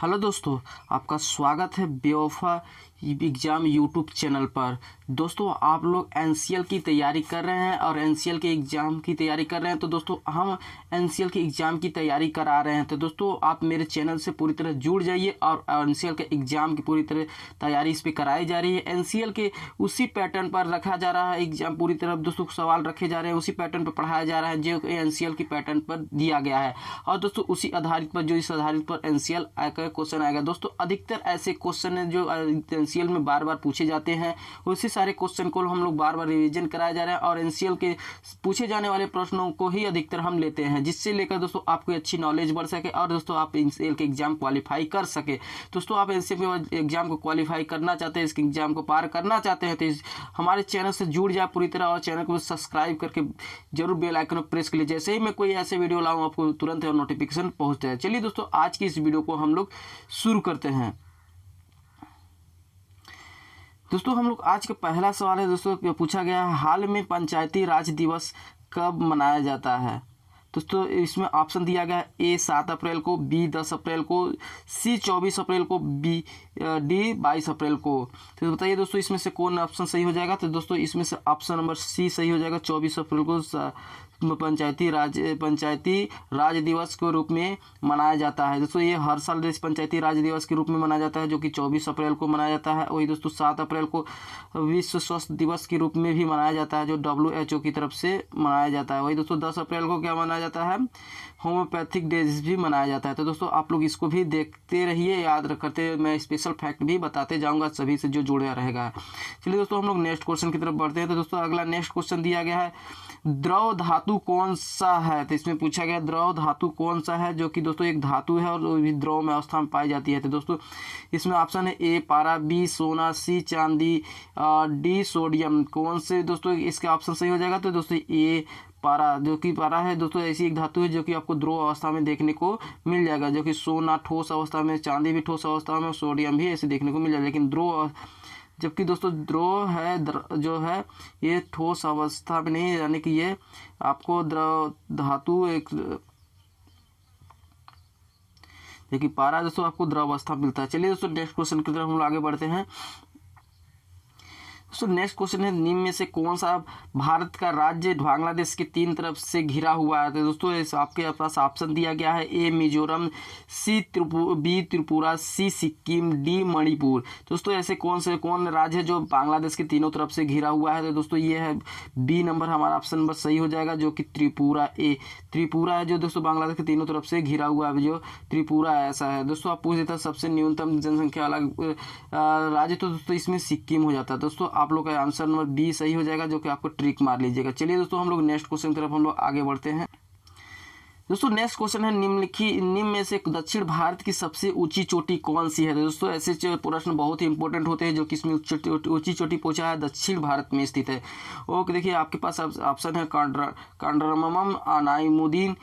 Hello दोस्तों, आपका स्वागत है बेवफा एग्ज़ाम यूट्यूब चैनल पर। दोस्तों, आप लोग एनसीएल की तैयारी कर रहे हैं और एनसीएल के एग्ज़ाम की तैयारी कर रहे हैं, तो दोस्तों हम एनसीएल के एग्ज़ाम की तैयारी करा रहे हैं। तो दोस्तों आप मेरे चैनल से पूरी तरह जुड़ जाइए और एनसीएल के एग्ज़ाम की पूरी तरह तैयारी इस पर कराई जा रही है। एनसीएल के उसी पैटर्न पर रखा जा रहा है एग्ज़ाम, पूरी तरह दोस्तों सवाल रखे जा रहे हैं, उसी पैटर्न पर पढ़ाया जा रहा है जो एनसीएल की पैटर्न पर दिया गया है। और दोस्तों उसी आधारित पर इस आधारित पर एनसीएल क्वेश्चन आएगा। दोस्तों अधिकतर ऐसे क्वेश्चन हैं जो एनसीएल में बार बार पूछे जाते हैं, उसी सारे क्वेश्चन को हम लोग बार बार रिवीजन कराया जा रहा है और एनसीएल के पूछे जाने वाले प्रश्नों को ही अधिकतर हम लेते हैं, जिससे लेकर दोस्तों आपको अच्छी नॉलेज बढ़ सके और दोस्तों आप एनसीएल के एग्जाम क्वालिफाई कर सके। दोस्तों आप एनसीएल के एग्जाम को क्वालिफाई करना चाहते हैं, इसके एग्जाम को पार करना चाहते हैं, तो हमारे चैनल से जुड़ जाए पूरी तरह और चैनल को सब्सक्राइब करके जरूर बेल आइकन पर प्रेस कर लीजिए। जैसे ही मैं कोई ऐसे वीडियो लाऊं आपको तुरंत नोटिफिकेशन पहुंच जाए। चलिए दोस्तों आज की इस वीडियो को हम लोग शुरू करते हैं। दोस्तों हम लोग आज का पहला सवाल है दोस्तों, पूछा गया है हाल में पंचायती राज दिवस कब मनाया जाता है। दोस्तों इसमें ऑप्शन दिया गया है ए 7 अप्रैल को, बी 10 अप्रैल को, सी 24 अप्रैल को, डी 22 अप्रैल को। तो बताइए दोस्तों इसमें से कौन ऑप्शन सही हो जाएगा। तो दोस्तों इसमें से ऑप्शन नंबर सी सही हो जाएगा। 24 अप्रैल को पंचायती राज दिवस के रूप में मनाया जाता है। दोस्तों ये हर साल पंचायती राज दिवस के रूप में मनाया जाता है, जो कि 24 अप्रैल को मनाया जाता है। वही दोस्तों 7 अप्रैल को विश्व स्वास्थ्य दिवस के रूप में भी मनाया जाता है, जो WHO की तरफ से मनाया जाता है। वही दोस्तों 10 अप्रैल को क्या मनाया जाता है, होम्योपैथिक डेज भी मनाया जाता है। तो दोस्तों आप लोग इसको भी देखते रहिए, याद करते, मैं स्पेशल फैक्ट भी बताते जाऊंगा सभी से जो जुड़ा रहेगा। चलिए दोस्तों हम लोग नेक्स्ट क्वेश्चन की तरफ बढ़ते हैं। तो दोस्तों अगला नेक्स्ट क्वेश्चन दिया गया है द्रव धातु कौन सा है। तो इसमें पूछा गया द्रव धातु कौन सा है, जो कि दोस्तों एक धातु है और वो भी द्रव में अवस्था में पाई जाती है। तो दोस्तों इसमें ऑप्शन है ए पारा, बी सोना, सी चांदी, डी सोडियम। कौन से दोस्तों इसका ऑप्शन सही हो जाएगा। तो दोस्तों ए पारा, जो कि पारा है दोस्तों ऐसी एक धातु है जो कि आपको ध्रुव अवस्था में देखने को मिल जाएगा, जो कि सोना ठोस अवस्था में, चांदी भी ठोस अवस्था में, सोडियम भी ऐसे देखने को मिल जाएगा। लेकिन ध्रुव, जबकि दोस्तों द्रव है जो है ये ठोस अवस्था में नहीं, यानी कि ये आपको द्रव धातु एक, देखिए पारा दोस्तों आपको द्रव अवस्था मिलता है। चलिए दोस्तों नेक्स्ट क्वेश्चन की तरफ हम लोग आगे बढ़ते हैं। दोस्तों नेक्स्ट क्वेश्चन है निम्न में से कौन सा भारत का राज्य बांग्लादेश के 3 तरफ से घिरा हुआ है। तो दोस्तों आपके पास ऑप्शन दिया गया है ए मिजोरम, बी त्रिपुरा, सी सिक्किम, डी मणिपुर। दोस्तों ऐसे कौन राज्य है जो बांग्लादेश के तीनों तरफ से घिरा हुआ है। तो दोस्तों ये है बी नंबर, हमारा ऑप्शन नंबर सही हो जाएगा, जो कि त्रिपुरा है जो दोस्तों बांग्लादेश के तीनों तरफ से घिरा हुआ है, जो त्रिपुरा ऐसा है। दोस्तों आप पूछ देता सबसे न्यूनतम जनसंख्या वाला राज्य, तो दोस्तों इसमें सिक्किम हो जाता है। दोस्तों आप लोग का आंसर नंबर बी सही हो जाएगा, जो कि आपको ट्रिक मार लीजिएगा। चलिए दोस्तों हम लोग नेक्स्ट क्वेश्चन की तरफ हम लोग आगे बढ़ते हैं। दोस्तों नेक्स्ट क्वेश्चन है निम्न में से दक्षिण भारत की सबसे ऊंची चोटी कौन सी है। तो दोस्तों ऐसे प्रश्न बहुत ही इंपॉर्टेंट होते हैं, जो कि इसमें ऊंची चोटी पूछा है दक्षिण भारत में स्थित है। ओके देखिए आपके पास ऑप्शन है कांड्रामम, अनाइमुद्दीन,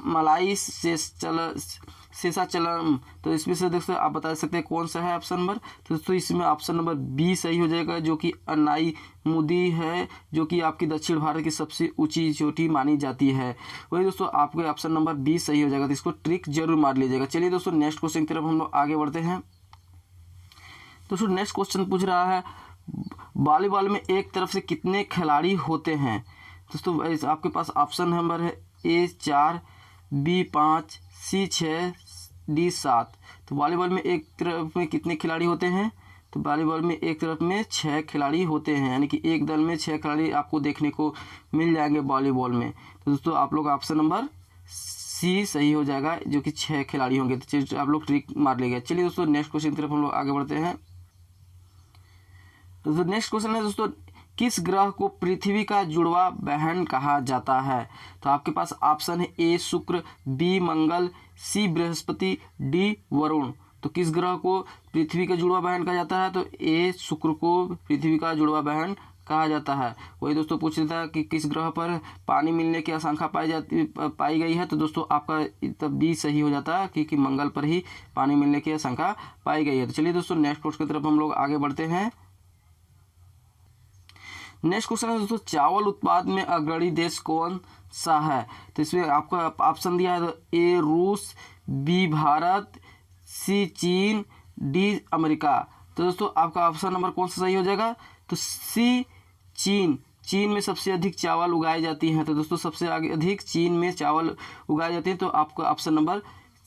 मलाई, शेषाचलम। तो इसमें से दोस्तों आप बता सकते हैं कौन सा है ऑप्शन नंबर। तो दोस्तों इसमें ऑप्शन नंबर बी सही हो जाएगा, जो कि अनाइमुद्दीन है, जो कि आपकी दक्षिण भारत की सबसे ऊंची चोटी मानी जाती है। वही दोस्तों आपके ऑप्शन नंबर बी सही हो जाएगा, तो इसको ट्रिक जरूर मार लीजिएगा। चलिए दोस्तों नेक्स्ट क्वेश्चन की तरफ हम लोग आगे बढ़ते हैं। दोस्तों नेक्स्ट क्वेश्चन पूछ रहा है वॉलीबॉल में एक तरफ से कितने खिलाड़ी होते हैं। दोस्तों आपके पास ऑप्शन नंबर है ए 4, बी 5, सी 6, डी 7। तो वॉलीबॉल में एक तरफ में कितने खिलाड़ी होते हैं। तो वॉलीबॉल में एक तरफ में 6 खिलाड़ी होते हैं, यानी कि एक दल में 6 खिलाड़ी आपको देखने को मिल जाएंगे वॉलीबॉल में। तो दोस्तों आप लोग ऑप्शन नंबर सी सही हो जाएगा, जो कि 6 खिलाड़ी होंगे। तो आप लोग ट्रिक मार लेंगे। चलिए दोस्तों नेक्स्ट क्वेश्चन की तरफ हम लोग आगे बढ़ते हैं। दोस्तों नेक्स्ट क्वेश्चन है दोस्तों किस ग्रह को पृथ्वी का जुड़वा बहन कहा जाता है। तो आपके पास ऑप्शन है ए शुक्र, बी मंगल, सी बृहस्पति, डी वरुण। तो किस ग्रह को पृथ्वी का जुड़वा बहन कहा जाता है। तो ए शुक्र को पृथ्वी का जुड़वा बहन कहा जाता है। वही दोस्तों पूछ लेता है कि किस ग्रह पर पानी मिलने की आशंका पाई गई है। तो दोस्तों आपका तब बी सही हो जाता है, क्योंकि मंगल पर ही पानी मिलने की आशंका पाई गई है। तो चलिए दोस्तों नेक्स्ट क्वेश्चन की तरफ हम लोग आगे बढ़ते हैं। नेक्स्ट क्वेश्चन है दोस्तों चावल उत्पाद में अग्रणी देश कौन सा है। तो इसमें आपका ऑप्शन दिया है ए रूस, बी भारत, सी चीन, डी अमेरिका। तो दोस्तों आपका ऑप्शन नंबर कौन सा सही हो जाएगा? तो सी चीन। चीन में सबसे अधिक चावल उगाई जाती हैं। तो दोस्तों सबसे अधिक चीन में चावल उगाए जाते हैं, तो आपका ऑप्शन नंबर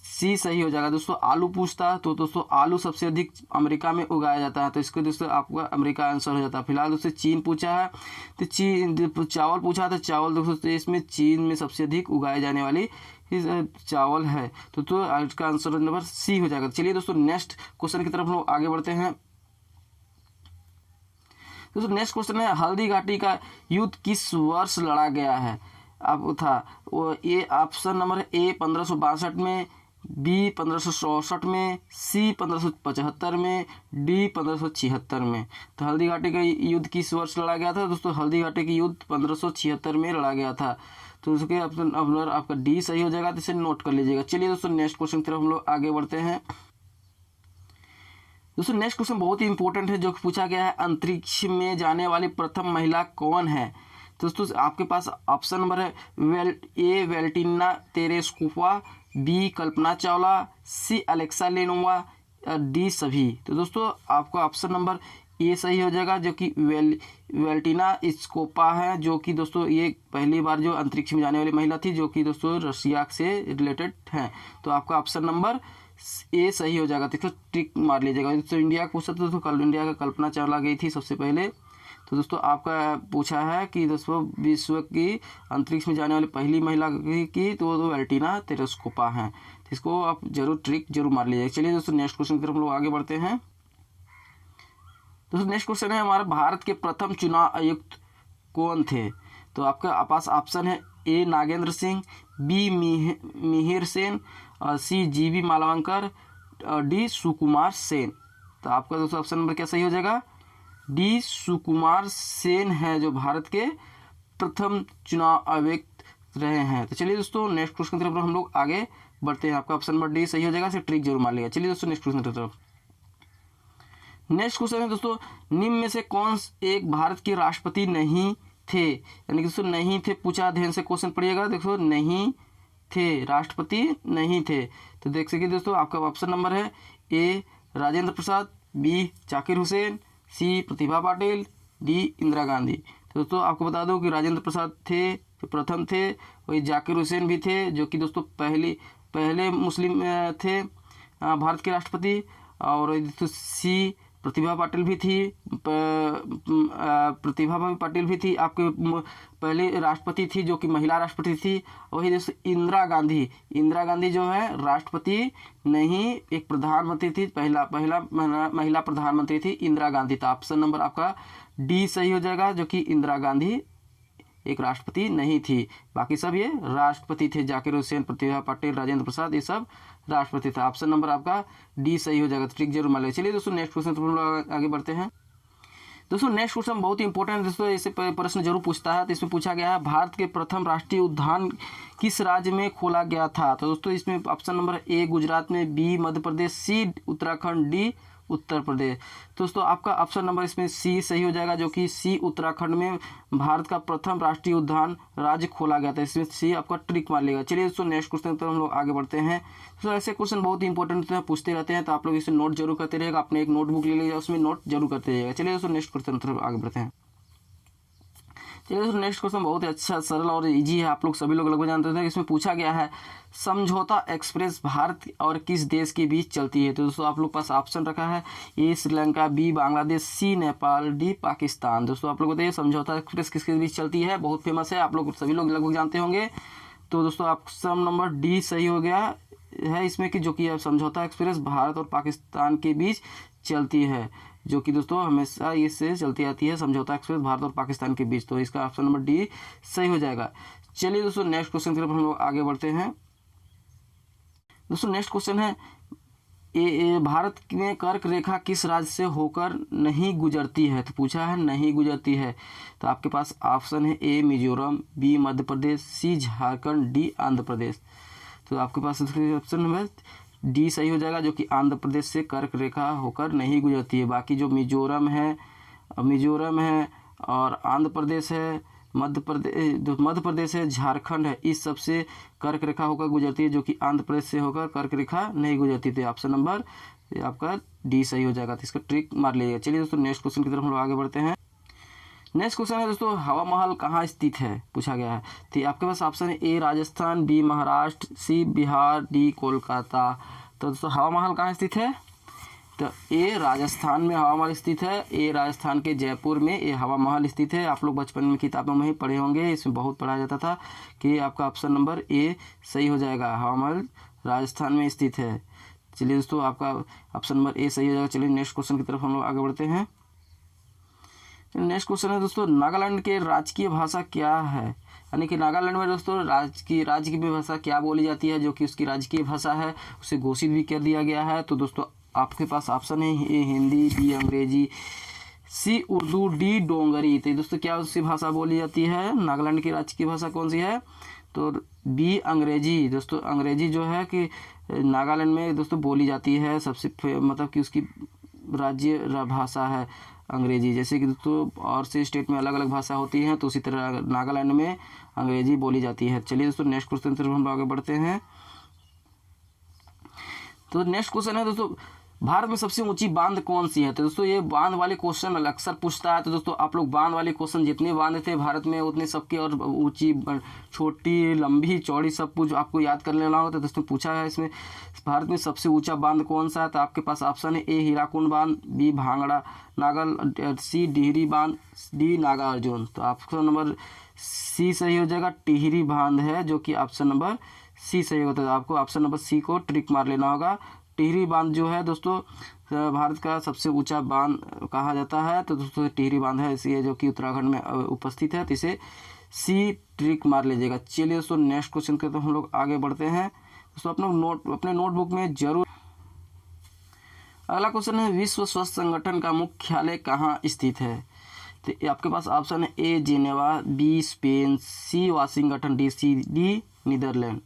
सी सही हो जाएगा। दोस्तों आलू पूछता है, तो दोस्तों आलू सबसे अधिक अमेरिका में उगाया जाता है, तो इसको दोस्तों आपका अमेरिका आंसर हो जाता है। फिलहाल दोस्तों चीन पूछा है, तो चीन चावल पूछा था, चावल दोस्तों इसमें चीन में सबसे अधिक उगाए जाने वाली चावल है, तो इसका आंसर नंबर सी हो जाएगा। चलिए दोस्तों नेक्स्ट क्वेश्चन की तरफ हम लोग आगे बढ़ते हैं। दोस्तों नेक्स्ट क्वेश्चन है, हल्दी घाटी का युद्ध किस वर्ष लड़ा गया है? अब था वो ए ऑप्शन नंबर ए 1562 में, बी 1564 में, सी 1575 में, डी 1576 में। तो हल्दी घाटी का युद्ध किस वर्ष लड़ा गया था? दोस्तों हल्दी घाटी का युद्ध 1576 में लड़ा गया था, तो उसके ऑप्शन नंबर आपका डी सही हो जाएगा, तो इसे नोट कर लीजिएगा। चलिए दोस्तों नेक्स्ट क्वेश्चन की तरफ हम लोग आगे बढ़ते हैं। दोस्तों नेक्स्ट क्वेश्चन बहुत ही इंपॉर्टेंट है, जो पूछा गया है, अंतरिक्ष में जाने वाली प्रथम महिला कौन है? तो दोस्तों आपके पास ऑप्शन नंबर है ए Valentina Tereshkova, B Kalpana Chawla, सी अलेक्सा लेनोवा, डी सभी। तो दोस्तों आपका ऑप्शन नंबर ए सही हो जाएगा, जो कि वेलेंटिना तेरेस्कोवा है, जो कि दोस्तों ये पहली बार जो अंतरिक्ष में जाने वाली महिला थी, जो कि दोस्तों रशिया से रिलेटेड है। तो आपका ऑप्शन नंबर ए सही हो जाएगा, तो ट्रिक मार लीजिएगा। तो इंडिया का पूछा, तो इंडिया का कल्पना चावला गई थी सबसे पहले। तो दोस्तों आपका पूछा है कि दोस्तों विश्व की अंतरिक्ष में जाने वाली पहली महिला की, तो वो वेलेंटिना तेरेस्कोवा है। तो इसको आप जरूर ट्रिक जरूर मार लीजिएगा। चलिए दोस्तों नेक्स्ट क्वेश्चन की तरफ हम लोग आगे बढ़ते हैं। दोस्तों नेक्स्ट क्वेश्चन है, हमारे भारत के प्रथम चुनाव आयुक्त कौन थे? तो आपका पास ऑप्शन है ए नागेंद्र सिंह, बी मिहिर सेन, सी जीवी मालवंकर, डी सुकुमार सेन। तो आपका दोस्तों ऑप्शन नंबर क्या सही हो जाएगा? डी सुकुमार सेन है, जो भारत के प्रथम चुनाव आयुक्त रहे हैं। तो चलिए दोस्तों नेक्स्ट क्वेश्चन की तरफ हम लोग आगे बढ़ते हैं। आपका ऑप्शन नंबर डी सही हो जाएगा, इसे ट्रिक जरूर मार लिया। चलिए दोस्तों नेक्स्ट क्वेश्चन की तरफ। नेक्स्ट क्वेश्चन है दोस्तों, निम्न में से कौन एक भारत के राष्ट्रपति नहीं थे? यानी कि दोस्तों नहीं थे पूछा, ध्यान से क्वेश्चन पढ़िएगा। देखो नहीं थे, राष्ट्रपति नहीं थे। तो देख सकिए दोस्तों आपका ऑप्शन नंबर है ए राजेंद्र प्रसाद, बी जाकिर हुसैन, सी प्रतिभा पाटिल, डी इंदिरा गांधी। तो दोस्तों आपको बता दूं कि राजेंद्र प्रसाद थे जो प्रथम थे, वही जाकिर हुसैन भी थे, जो कि दोस्तों पहले मुस्लिम थे भारत के राष्ट्रपति, और सी प्रतिभा पाटिल भी थी, प्रतिभा पाटिल भी थी, आपके पहले राष्ट्रपति थी, जो कि महिला राष्ट्रपति थी। वही जैसे इंदिरा गांधी जो है राष्ट्रपति नहीं, एक प्रधानमंत्री थी, पहला महिला प्रधानमंत्री थी इंदिरा गांधी। था ऑप्शन नंबर आपका डी सही हो जाएगा, जो कि इंदिरा गांधी एक राष्ट्रपति नहीं थी, बाकी सब ये राष्ट्रपति थे। जाकिर हुसैन, प्रतिभा पाटिल, राजेंद्र प्रसाद, ये सब राष्ट्रपति था। ऑप्शन नंबर आपका डी सही हो जाएगा, ट्रिक जरूर मान लीजिए। चलिए दोस्तों नेक्स्ट क्वेश्चन तो हम लोग आगे बढ़ते हैं। दोस्तों नेक्स्ट क्वेश्चन बहुत ही इंपॉर्टेंट है दोस्तों, ऐसे प्रश्न जरूर पूछता है। तो इसमें पूछा गया है, भारत के प्रथम राष्ट्रीय उद्यान किस राज्य में खोला गया था? तो दोस्तों इसमें ऑप्शन नंबर ए गुजरात में, बी मध्य प्रदेश, सी उत्तराखंड, डी उत्तर प्रदेश। दोस्तों आपका ऑप्शन नंबर इसमें सी सही हो जाएगा, जो कि सी उत्तराखंड में भारत का प्रथम राष्ट्रीय उद्यान राज्य खोला गया था। इसमें सी आपका ट्रिक मान लेगा। चलिए दोस्तों नेक्स्ट क्वेश्चन पर हम लोग आगे बढ़ते हैं। तो ऐसे क्वेश्चन बहुत ही इंपॉर्टेंट होते हैं, पूछते रहते हैं, तो आप लोग इसे नोट जरूर करते रहिएगा। अपने एक नोटबुक ले लीजिएगा, उसमें नोट जरूर करते रहिएगा। चलिए दोस्तों नेक्स्ट क्वेश्चन पर आगे बढ़ते हैं। चलिए दोस्तों नेक्स्ट क्वेश्चन बहुत ही अच्छा, सरल और इजी है, आप लोग सभी लोग लगभग जानते हैं। इसमें पूछा गया है, समझौता एक्सप्रेस भारत और किस देश के बीच चलती है? तो दोस्तों आप लोग पास ऑप्शन रखा है ए श्रीलंका, बी बांग्लादेश, सी नेपाल, डी पाकिस्तान। दोस्तों आप लोग बताइए समझौता एक्सप्रेस किसके बीच चलती है? बहुत फेमस है, आप लोग सभी लोग लगभग जानते होंगे। तो दोस्तों ऑप्शन नंबर डी सही हो गया है इसमें, कि जो कि समझौता एक्सप्रेस भारत और पाकिस्तान के बीच चलती है, जो कि दोस्तों हमेशा इससे चलती आती है, समझौता एक्सप्रेस भारत और पाकिस्तान के बीच। तो इसका ऑप्शन नंबर डी सही हो जाएगा। चलिए दोस्तों नेक्स्ट क्वेश्चन की तरफ हम लोग आगे बढ़ते हैं। दोस्तों नेक्स्ट क्वेश्चन है, भारत में कर्क रेखा किस राज्य से होकर नहीं गुजरती है? तो पूछा है नहीं गुजरती है। तो आपके पास ऑप्शन है ए मिजोरम, बी मध्य प्रदेश, सी झारखंड, डी आंध्र प्रदेश। तो आपके पास ऑप्शन नंबर डी सही हो जाएगा, जो कि आंध्र प्रदेश से कर्क रेखा होकर नहीं गुजरती है। बाकी जो मिजोरम है और आंध्र प्रदेश है, मध्य प्रदेश है, झारखंड है, इस सबसे कर्क रेखा होकर गुजरती है, जो कि आंध्र प्रदेश से होकर कर्क रेखा नहीं गुजरती थी। ऑप्शन नंबर आपका डी सही हो जाएगा। तो इसका ट्रिक मार लीजिएगा। चलिए दोस्तों नेक्स्ट क्वेश्चन की तरफ हम लोग आगे बढ़ते हैं। नेक्स्ट क्वेश्चन है दोस्तों, हवा महल कहाँ स्थित है, पूछा गया है। तो आपके पास ऑप्शन है ए राजस्थान, बी महाराष्ट्र, सी बिहार, डी कोलकाता। तो दोस्तों हवा महल कहाँ स्थित है, तो ए राजस्थान में हवा महल स्थित है। ए राजस्थान के जयपुर में ये हवा महल स्थित है। आप लोग बचपन में किताबों में ही पढ़े होंगे, इसमें बहुत पढ़ाया जाता था कि आपका ऑप्शन नंबर ए सही हो जाएगा, हवा महल राजस्थान में स्थित है। चलिए दोस्तों आपका ऑप्शन नंबर ए सही हो जाएगा। चलिए नेक्स्ट क्वेश्चन की तरफ हम लोग आगे बढ़ते हैं। नेक्स्ट क्वेश्चन है दोस्तों, नागालैंड के राजकीय भाषा क्या है, यानी कि नागालैंड में दोस्तों राज्य की भाषा क्या बोली जाती है, जो कि उसकी राजकीय भाषा है, उसे घोषित भी कर दिया गया है। तो दोस्तों आपके पास ऑप्शन है ए हिंदी, बी अंग्रेजी, सी उर्दू, डी डोंगरी। तो दोस्तों क्या उसकी भाषा बोली जाती है, नागालैंड की राजकीय भाषा कौन सी है, तो बी अंग्रेजी। दोस्तों अंग्रेजी जो है कि नागालैंड में दोस्तों बोली जाती है, सबसे मतलब कि उसकी राज्य भाषा है अंग्रेजी। जैसे कि दोस्तों और से स्टेट में अलग अलग भाषा होती हैं, तो उसी तरह नागालैंड में अंग्रेजी बोली जाती है। चलिए दोस्तों नेक्स्ट क्वेश्चन की तरफ हम आगे बढ़ते हैं। तो नेक्स्ट क्वेश्चन है दोस्तों, भारत में सबसे ऊंची बांध कौन सी है। तो दोस्तों ये बांध वाले क्वेश्चन अक्सर पूछता है। तो दोस्तों आप लोग बांध वाले क्वेश्चन जितने बांध थे भारत में उतने सबके, और ऊंची छोटी लंबी चौड़ी सब कुछ आपको याद कर लेना होगा। तो दोस्तों पूछा है इसमें भारत में सबसे ऊंचा बांध कौन सा है। तो आपके पास ऑप्शन है ए हीराकुंड बांध, बी भांगड़ा नागल, सी टिहरी बांध, डी नागार्जुन। तो ऑप्शन नंबर सी सही हो जाएगा, टिहरी बांध है, जो कि ऑप्शन नंबर सी सही होता है। आपको ऑप्शन नंबर सी को ट्रिक मार लेना होगा। टिहरी बांध जो है दोस्तों भारत का सबसे ऊंचा बांध कहा जाता है। तो दोस्तों टिहरी बांध है इसी, जो कि उत्तराखंड में उपस्थित है। तो इसे सी ट्रिक मार लीजिएगा। चलिए दोस्तों नेक्स्ट क्वेश्चन के तो हम लोग आगे बढ़ते हैं। दोस्तों अपने नोटबुक में जरूर। अगला क्वेश्चन है, विश्व स्वास्थ्य संगठन का मुख्यालय कहाँ स्थित है। तो आपके पास ऑप्शन है ए जेनेवा, बी स्पेन, सी वाशिंगटन डीसी, डी नीदरलैंड।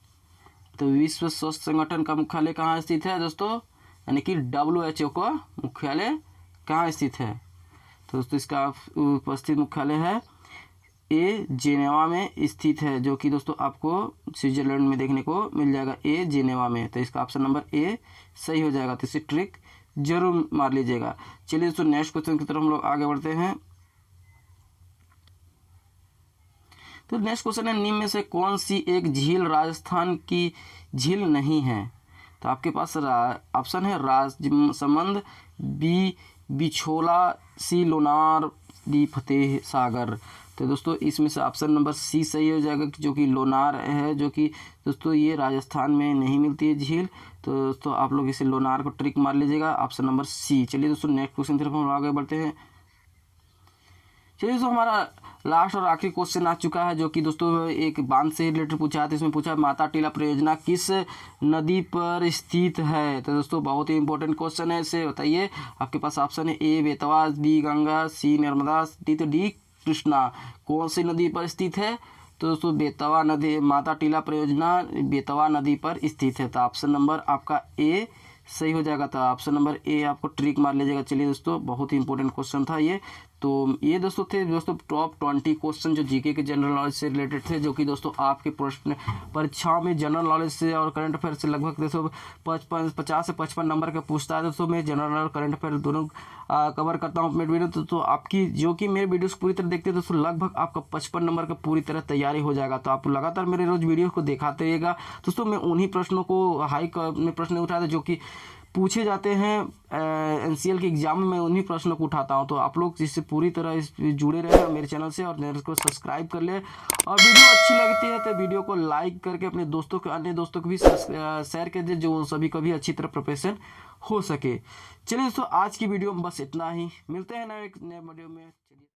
तो विश्व स्वास्थ्य संगठन का मुख्यालय कहाँ स्थित है दोस्तों, यानी कि WHO का मुख्यालय कहाँ स्थित है। तो दोस्तों इसका उपस्थित मुख्यालय है ए जेनेवा में स्थित है, जो कि दोस्तों आपको स्विट्जरलैंड में देखने को मिल जाएगा, ए जेनेवा में। तो इसका ऑप्शन नंबर ए सही हो जाएगा। तो इसे ट्रिक जरूर मार लीजिएगा। चलिए दोस्तों नेक्स्ट क्वेश्चन की तरफ हम लोग आगे बढ़ते हैं। तो नेक्स्ट क्वेश्चन है, निम्न में से कौन सी एक झील राजस्थान की झील नहीं है। तो आपके पास ऑप्शन है राजसमंद, बी बिछोला, सी लोनार, डी फतेह सागर। तो दोस्तों इसमें से ऑप्शन नंबर सी सही हो जाएगा, जो कि लोनार है, जो कि दोस्तों ये राजस्थान में नहीं मिलती है झील। तो दोस्तों आप लोग इसे लोनार को ट्रिक मार लीजिएगा, ऑप्शन नंबर सी। चलिए दोस्तों नेक्स्ट क्वेश्चन की तरफ हम आगे बढ़ते हैं। चलिए दोस्तों हमारा लास्ट और आखिरी क्वेश्चन आ चुका है, जो कि दोस्तों एक बांध से रिलेटेड पूछा है। तो इसमें पूछा माता टीला परियोजना किस नदी पर स्थित है। तो दोस्तों बहुत ही इंपॉर्टेंट क्वेश्चन है, इसे बताइए। आपके पास ऑप्शन है ए बेतवा, बी गंगा, सी नर्मदा, डी कृष्णा। कौन सी नदी पर स्थित है। तो दोस्तों बेतवा नदी, माता टीला परियोजना बेतवा नदी पर स्थित है। तो ऑप्शन नंबर आपका ए सही हो जाएगा। तो ऑप्शन नंबर ए आपको ट्रिक मार लीजिएगा। चलिए दोस्तों बहुत ही इंपॉर्टेंट क्वेश्चन था ये। तो ये दोस्तों थे दोस्तों टॉप 20 क्वेश्चन जो जीके के जनरल नॉलेज से रिलेटेड थे, जो कि दोस्तों आपके प्रश्न परीक्षाओं में जनरल नॉलेज से और करंट अफेयर से लगभग दोस्तों 50 से 55 नंबर का पूछता है। दोस्तों मैं जनरल और करंट अफेयर दोनों कवर करता हूँ अपने वीडियो। तो आपकी जो कि मेरे वीडियोस पूरी तरह देखते हैं दोस्तों, लगभग आपका 55 नंबर का पूरी तरह तैयारी हो जाएगा। तो आप लगातार मेरे रोज वीडियो को दिखाते रहिएगा दोस्तों। मैं उन्हीं प्रश्नों को में प्रश्न उठाते जो कि पूछे जाते हैं NCL के एग्जाम में, उन्हीं प्रश्नों को उठाता हूं। तो आप लोग जिससे पूरी तरह जुड़े रहे मेरे चैनल से, और चैनल को सब्सक्राइब कर ले। और वीडियो अच्छी लगती है तो वीडियो को लाइक करके अपने दोस्तों को, अन्य दोस्तों को भी शेयर कर दे, जो सभी को भी अच्छी तरह प्रिपरेशन हो सके। चलिए दोस्तों आज की वीडियो में बस इतना ही, मिलते हैं नए वीडियो में।